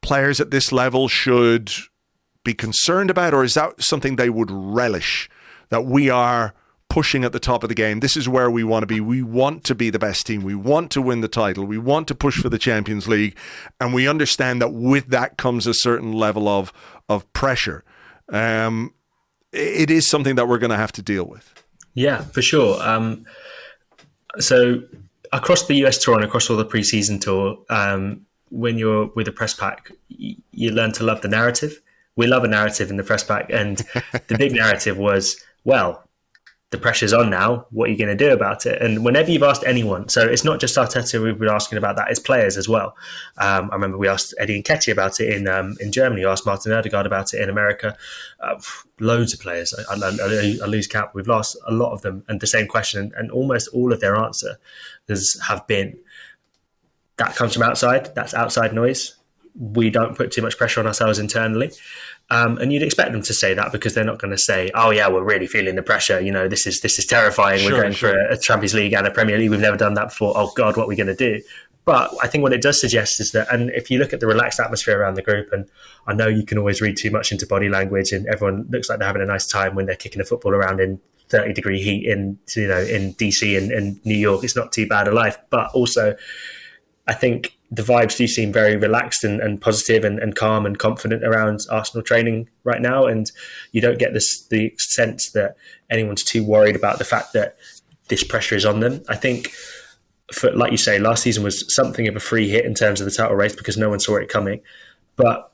players at this level should be concerned about, or is that something they would relish, that we are pushing at the top of the game? This is where we want to be. We want to be the best team. We want to win the title. We want to push for the Champions League. And we understand that with that comes a certain level of pressure. It is something that we're going to have to deal with. Yeah, for sure. So across the US tour and across all the preseason tour, when you're with a press pack, you learn to love the narrative. We love a narrative in the press pack. And the big narrative was, well, the pressure's on now. What are you going to do about it? And whenever you've asked anyone, so it's not just Arteta we've been asking about that, it's players as well. I remember we asked Eddie Nketiah about it in Germany, we asked Martin Odegaard about it in America. Loads of players. I lose count. We've lost a lot of them. And the same question, and almost all of their answer have been, that comes from outside. That's outside noise. We don't put too much pressure on ourselves internally. And you'd expect them to say that, because they're not going to say, oh yeah, we're really feeling the pressure. This is terrifying. Sure, we're going for a Champions League and a Premier League. We've never done that before. Oh God, what are we going to do? But I think what it does suggest is that, and if you look at the relaxed atmosphere around the group, and I know you can always read too much into body language, and everyone looks like they're having a nice time when they're kicking a football around in 30-degree heat in DC and New York. It's not too bad a life. But also, I think the vibes do seem very relaxed and positive and calm and confident around Arsenal training right now. And you don't get the sense that anyone's too worried about the fact that this pressure is on them. I think, like you say, last season was something of a free hit in terms of the title race because no one saw it coming. But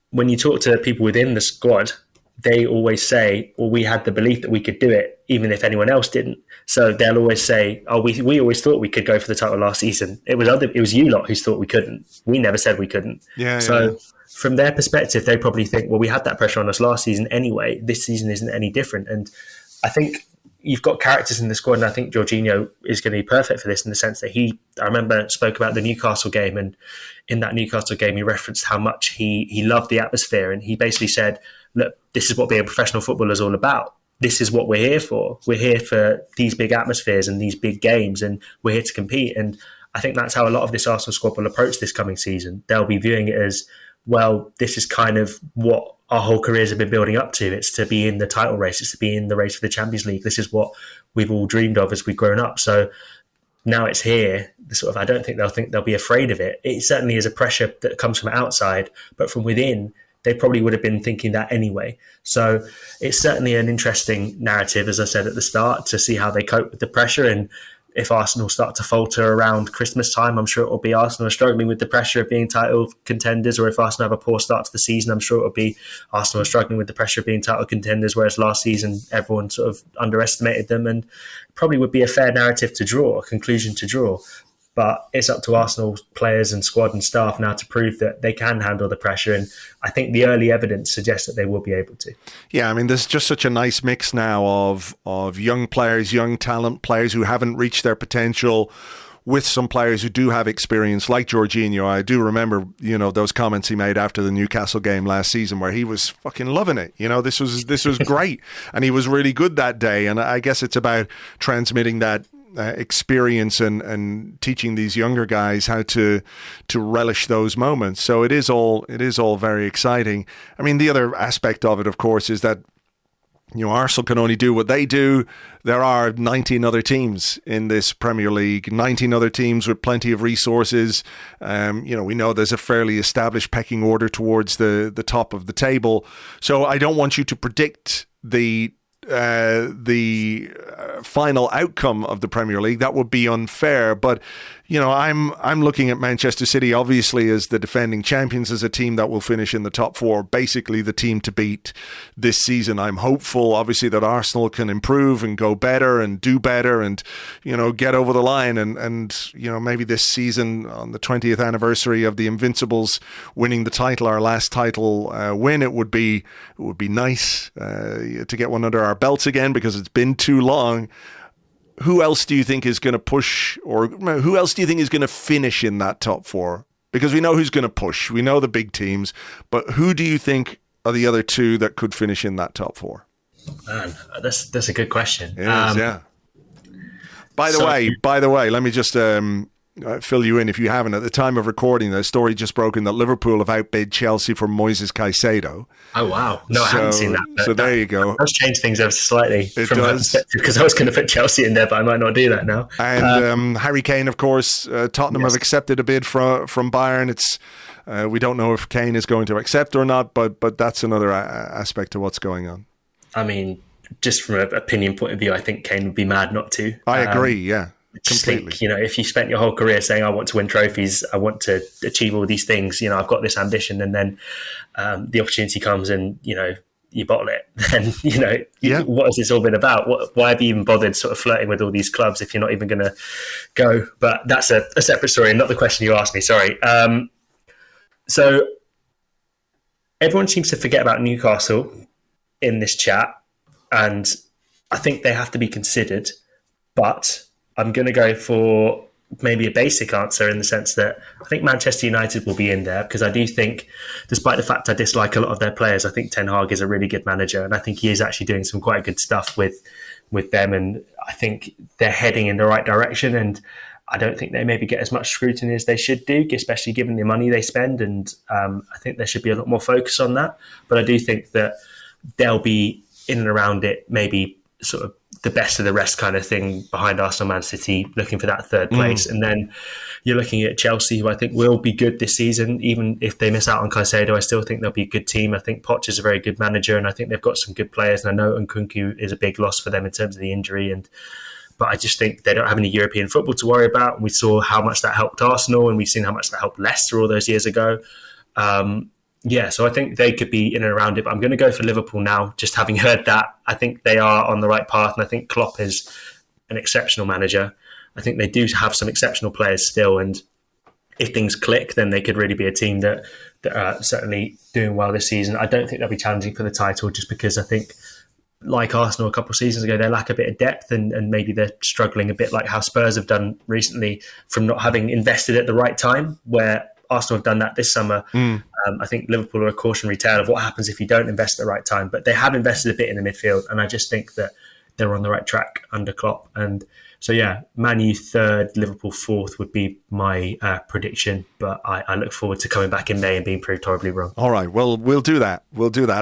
when you talk to people within the squad, they always say, well, we had the belief that we could do it, even if anyone else didn't. So they'll always say, oh, we always thought we could go for the title last season. It was you lot who thought we couldn't. We never said we couldn't. From their perspective, they probably think, well, we had that pressure on us last season anyway. This season isn't any different. And I think you've got characters in the squad, and I think Jorginho is going to be perfect for this in the sense that I remember spoke about the Newcastle game, and in that Newcastle game, he referenced how much he loved the atmosphere, and he basically said, look, this is what being a professional footballer is all about. This is what we're here for. We're here for these big atmospheres and these big games, and we're here to compete. And I think that's how a lot of this Arsenal squad will approach this coming season. They'll be viewing it as, well, this is kind of what our whole careers have been building up to. It's to be in the title race. It's to be in the race for the Champions League. This is what we've all dreamed of as we've grown up. So now it's here. I don't think they'll be afraid of it. It certainly is a pressure that comes from outside, but from within, they probably would have been thinking that anyway. So it's certainly an interesting narrative, as I said at the start, to see how they cope with the pressure. And if Arsenal start to falter around Christmas time, I'm sure it will be Arsenal struggling with the pressure of being title contenders. Or if Arsenal have a poor start to the season, I'm sure it will be Arsenal struggling with the pressure of being title contenders, whereas last season everyone sort of underestimated them, and probably would be a fair narrative to draw, a conclusion to draw. But it's up to Arsenal players and squad and staff now to prove that they can handle the pressure. And I think the early evidence suggests that they will be able to. Yeah, I mean, there's just such a nice mix now of young players, young talent players who haven't reached their potential, with some players who do have experience, like Jorginho. I do remember, those comments he made after the Newcastle game last season where he was fucking loving it. This was great. And he was really good that day. And I guess it's about transmitting that experience and teaching these younger guys how to relish those moments. So it is all very exciting. I mean, the other aspect of it, of course, is that Arsenal can only do what they do. There are 19 other teams in this Premier League, 19 other teams with plenty of resources. We know there's a fairly established pecking order towards the top of the table. So I don't want you to predict the final outcome of the Premier League. That would be unfair. But I'm looking at Manchester City obviously as the defending champions, as a team that will finish in the top four, basically the team to beat this season. I'm hopeful obviously that Arsenal can improve and go better and do better and get over the line and maybe this season, on the 20th anniversary of the Invincibles winning the title, our last title win, it would be nice to get one under our belts again, because it's been too long. Who else do you think is going to push, or who else do you think is going to finish in that top four? Because we know who's going to push. We know the big teams, but who do you think are the other two that could finish in that top four? Man, that's a good question. It is, yeah. By the way, let me just fill you in if you haven't. At the time of recording, the story just broken that Liverpool have outbid Chelsea for Moises Caicedo. Oh, wow. No, I haven't seen that. So there you go. That does change things ever slightly. It does. Because I was going to put Chelsea in there, but I might not do that now. And Harry Kane, of course, Tottenham have accepted a bid from Bayern. It's we don't know if Kane is going to accept or not, but that's another aspect to what's going on. I mean, just from an opinion point of view, I think Kane would be mad not to. I agree, yeah. Completely. Think, if you spent your whole career saying, I want to win trophies, I want to achieve all these things, I've got this ambition, and then the opportunity comes and, you bottle it, then, what has this all been about? Why have you even bothered sort of flirting with all these clubs if you're not even going to go? But that's a separate story, and not the question you asked me, sorry. So everyone seems to forget about Newcastle in this chat, and I think they have to be considered, but I'm going to go for maybe a basic answer in the sense that I think Manchester United will be in there, because I do think, despite the fact I dislike a lot of their players, I think Ten Hag is a really good manager, and I think he is actually doing some quite good stuff with them, and I think they're heading in the right direction, and I don't think they maybe get as much scrutiny as they should do, especially given the money they spend, and I think there should be a lot more focus on that. But I do think that they'll be in and around it, maybe sort of the best of the rest kind of thing, behind Arsenal, Man City, looking for that third place. And then you're looking at Chelsea, who I think will be good this season. Even if they miss out on Caicedo, I still think they'll be a good team. I think Poch is a very good manager, and I think they've got some good players. And I know Nkunku is a big loss for them in terms of the injury. But I just think they don't have any European football to worry about. We saw how much that helped Arsenal, and we've seen how much that helped Leicester all those years ago. So I think they could be in and around it, but I'm going to go for Liverpool now, just having heard that. I think they are on the right path, and I think Klopp is an exceptional manager. I think they do have some exceptional players still, and if things click, then they could really be a team that are certainly doing well this season. I don't think they'll be challenging for the title, just because I think, like Arsenal a couple of seasons ago, they lack a bit of depth, and maybe they're struggling a bit like how Spurs have done recently from not having invested at the right time, where Arsenal have done that this summer. I think Liverpool are a cautionary tale of what happens if you don't invest at the right time. But they have invested a bit in the midfield, and I just think that they're on the right track under Klopp. And so, Man U third, Liverpool fourth would be my prediction. But I look forward to coming back in May and being proved horribly wrong. All right, well, we'll do that.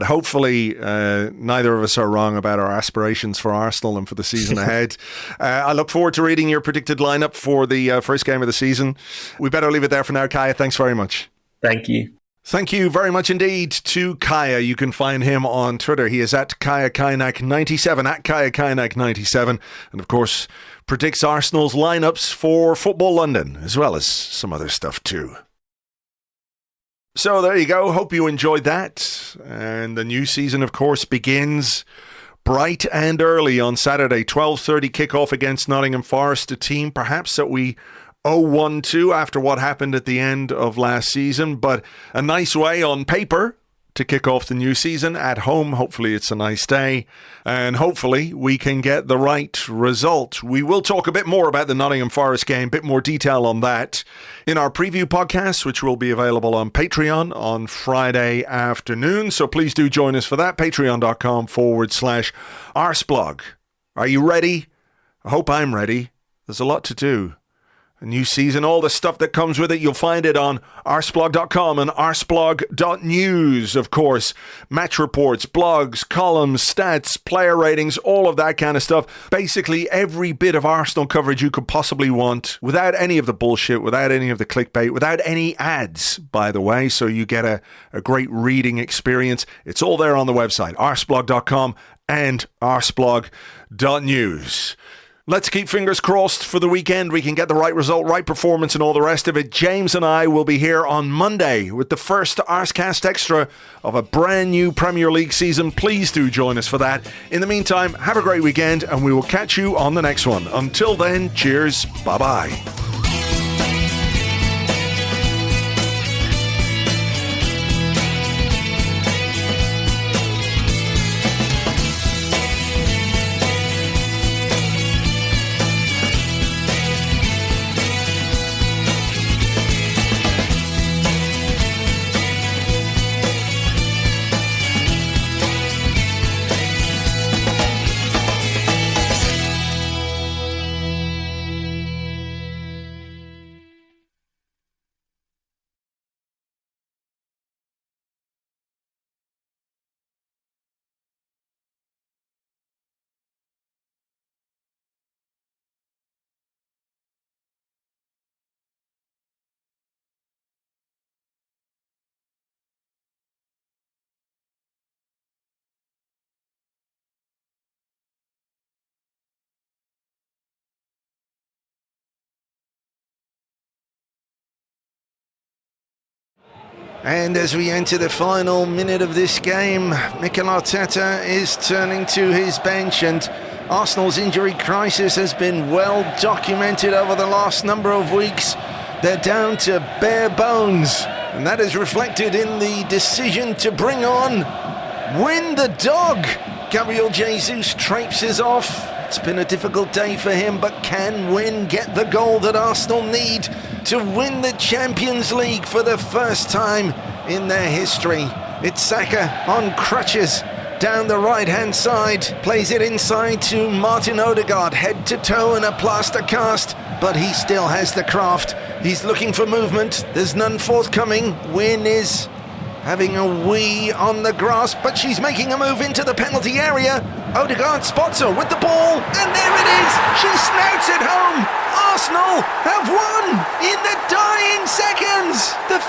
Hopefully, neither of us are wrong about our aspirations for Arsenal and for the season ahead. I look forward to reading your predicted lineup for the first game of the season. We better leave it there for now, Kaya. Thanks very much. Thank you. Thank you very much indeed to Kaya. You can find him on Twitter. He is at Kaynak97, at Kaynak97. And of course, predicts Arsenal's lineups for Football London, as well as some other stuff too. So there you go. Hope you enjoyed that. And the new season, of course, begins bright and early on Saturday. 12:30 kickoff against Nottingham Forest, a team perhaps that we 0-1-2 after what happened at the end of last season, but a nice way on paper to kick off the new season at home. Hopefully it's a nice day, and hopefully we can get the right result. We will talk a bit more about the Nottingham Forest game, a bit more detail on that in our preview podcast, which will be available on Patreon on Friday afternoon. So please do join us for that, patreon.com/Arseblog. Are you ready? I hope I'm ready. There's a lot to do. A new season, all the stuff that comes with it, you'll find it on arseblog.com and arseblog.news, of course. Match reports, blogs, columns, stats, player ratings, all of that kind of stuff. Basically, every bit of Arsenal coverage you could possibly want, without any of the bullshit, without any of the clickbait, without any ads, by the way, so you get a great reading experience. It's all there on the website, arseblog.com and arseblog.news. Let's keep fingers crossed for the weekend. We can get the right result, right performance, and all the rest of it. James and I will be here on Monday with the first Arsecast Extra of a brand new Premier League season. Please do join us for that. In the meantime, have a great weekend, and we will catch you on the next one. Until then, cheers. Bye-bye. And as we enter the final minute of this game, Mikel Arteta is turning to his bench, and Arsenal's injury crisis has been well documented over the last number of weeks. They're down to bare bones, and that is reflected in the decision to bring on Win the Dog. Gabriel Jesus traipses off. It's been a difficult day for him, but can Win get the goal that Arsenal need to win the Champions League for the first time in their history? It's Saka on crutches down the right-hand side, plays it inside to Martin Odegaard, head to toe and a plaster cast, but he still has the craft. He's looking for movement. There's none forthcoming. Win is having a wee on the grass, but she's making a move into the penalty area. Odegaard spots her with the ball, and there it is! She snouts it home! Arsenal have won in the dying seconds! The